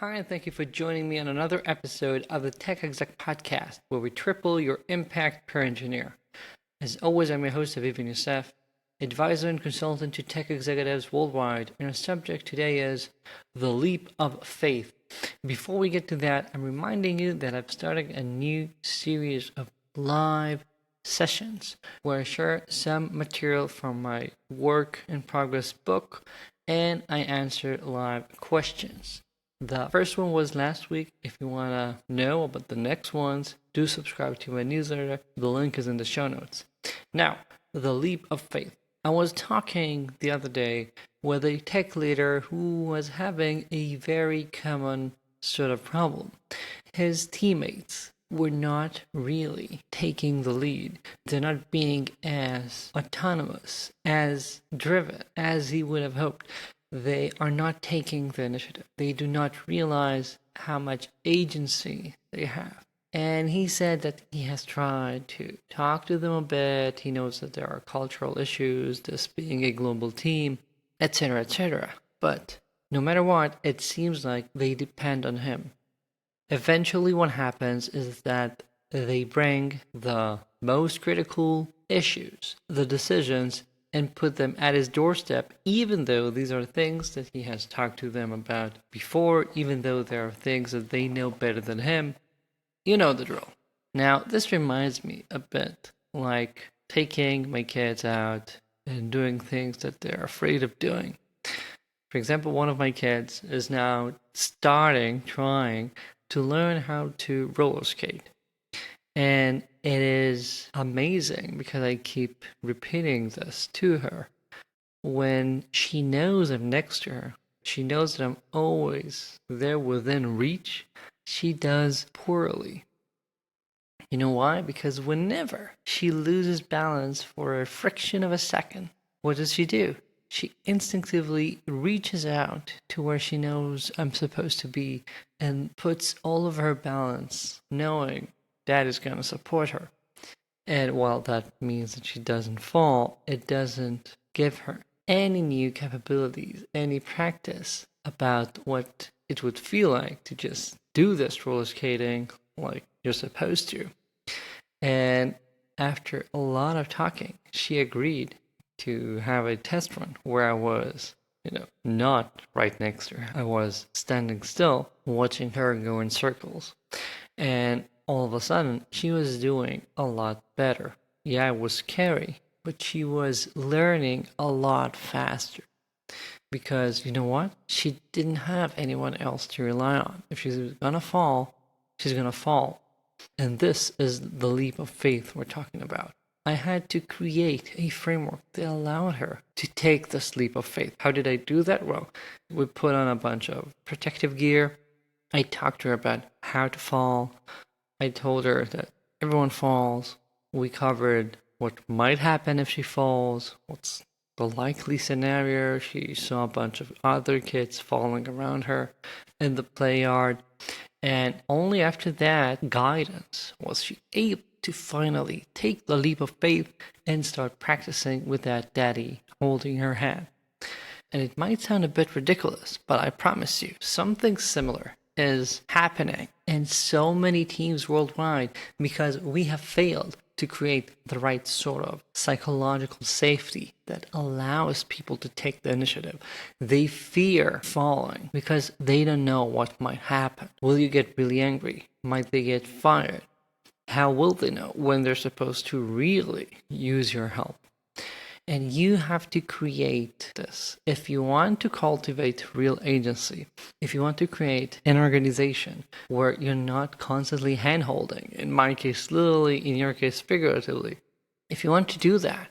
Hi, and thank you for joining me on another episode of the Tech Exec podcast, where we triple your impact per engineer. As always, I'm your host, Aviv Ben-Yosef, advisor and consultant to tech executives worldwide, and our subject today is the leap of faith. Before we get to that, I'm reminding you that I've started a new series of live sessions where I share some material from my work in progress book and I answer live questions. The first one was last week. If you want to know about the next ones, do subscribe to my newsletter. The link is in the show notes. Now, the leap of faith. I was talking the other day with a tech leader who was having a very common sort of problem. His teammates were not really taking the lead. They're not being as autonomous, as driven as he would have hoped. They are not taking the initiative. They do not realize how much agency they have. And he said that he has tried to talk to them a bit. He knows that there are cultural issues, this being a global team, etc., etc. But no matter what, it seems like they depend on him. Eventually, what happens is that they bring the most critical issues, the decisions, and put them at his doorstep, even though these are things that he has talked to them about before, even though there are things that they know better than him. You know the drill. Now, this reminds me a bit like taking my kids out and doing things that they're afraid of doing. For example, one of my kids is now trying to learn how to roller skate. And it is amazing because I keep repeating this to her. When she knows I'm next to her, she knows that I'm always there within reach, she does poorly. You know why? Because whenever she loses balance for a fraction of a second, what does she do? She instinctively reaches out to where she knows I'm supposed to be and puts all of her balance, knowing Dad is going to support her. And while that means that she doesn't fall, it doesn't give her any new capabilities, any practice about what it would feel like to just do this roller skating like you're supposed to. And after a lot of talking, she agreed to have a test run where I was, not right next to her. I was standing still, watching her go in circles. And all of a sudden, she was doing a lot better. Yeah, it was scary, but she was learning a lot faster. Because you know what? She didn't have anyone else to rely on. If she's gonna fall, she's gonna fall. And this is the leap of faith we're talking about. I had to create a framework that allowed her to take this leap of faith. How did I do that? Well, we put on a bunch of protective gear. I talked to her about how to fall. I told her that everyone falls. We covered what might happen if she falls, what's the likely scenario. She saw a bunch of other kids falling around her in the play yard. And only after that guidance was she able to finally take the leap of faith and start practicing with that daddy holding her hand. And it might sound a bit ridiculous, but I promise you, something similar is happening in so many teams worldwide because we have failed to create the right sort of psychological safety that allows people to take the initiative. They fear falling because they don't know what might happen. Will you get really angry? Might they get fired? How will they know when they're supposed to really use your help? And you have to create this. If you want to cultivate real agency, if you want to create an organization where you're not constantly hand-holding, in my case literally, in your case figuratively, if you want to do that,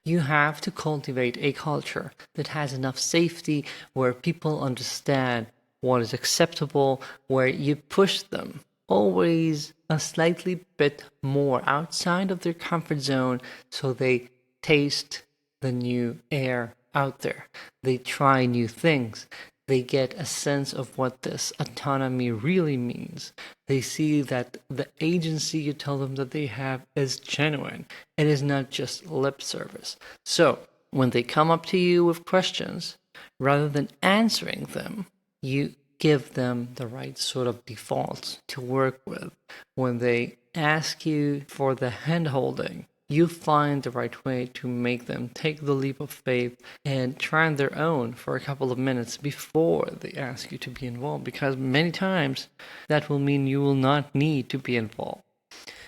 you have to cultivate a culture that has enough safety, where people understand what is acceptable, where you push them always a slightly bit more outside of their comfort zone so they taste the new air out there. They try new things. They get a sense of what this autonomy really means. They see that the agency you tell them that they have is genuine. It is not just lip service. So when they come up to you with questions, rather than answering them, you give them the right sort of defaults to work with. When they ask you for the hand-holding, you find the right way to make them take the leap of faith and try on their own for a couple of minutes before they ask you to be involved, because many times that will mean you will not need to be involved.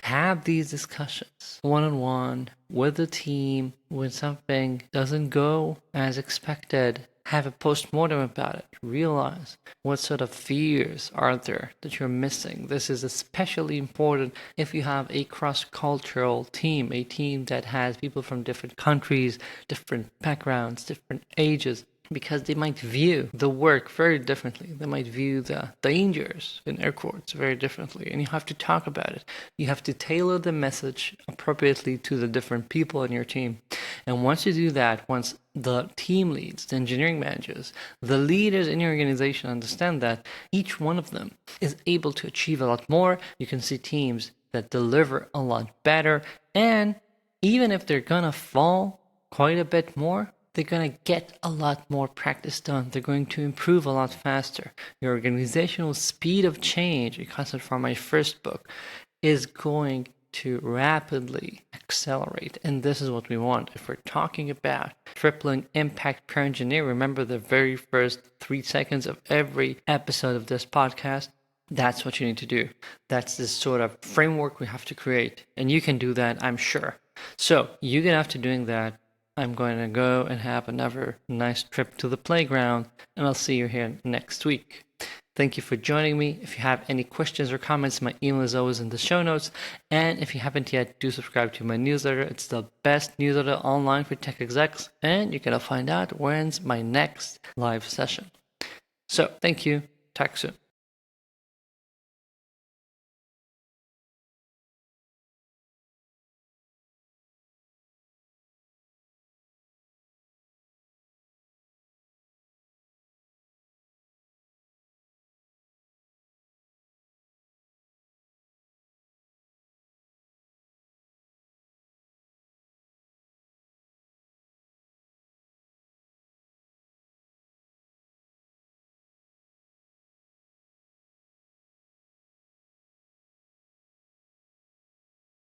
Have these discussions one-on-one with the team. When something doesn't go as expected, have a post-mortem about it. Realize what sort of fears are there that you're missing. This is especially important if you have a cross-cultural team, a team that has people from different countries, different backgrounds, different ages, because they might view the work very differently. They might view the dangers, in air quotes, very differently. And you have to talk about it. You have to tailor the message appropriately to the different people in your team. And once you do that, once the team leads, the engineering managers, the leaders in your organization understand that, each one of them is able to achieve a lot more. You can see teams that deliver a lot better. And even if they're gonna fall quite a bit more, they're going to get a lot more practice done. They're going to improve a lot faster. Your organizational speed of change, a concept from my first book, is going to rapidly accelerate. And this is what we want. If we're talking about tripling impact per engineer, remember the very first 3 seconds of every episode of this podcast. That's what you need to do. That's the sort of framework we have to create. And you can do that, I'm sure. So you get after doing that. I'm going to go and have another nice trip to the playground, and I'll see you here next week. Thank you for joining me. If you have any questions or comments, my email is always in the show notes. And if you haven't yet, do subscribe to my newsletter. It's the best newsletter online for tech execs, and you're going to find out when's my next live session. So thank you. Talk soon.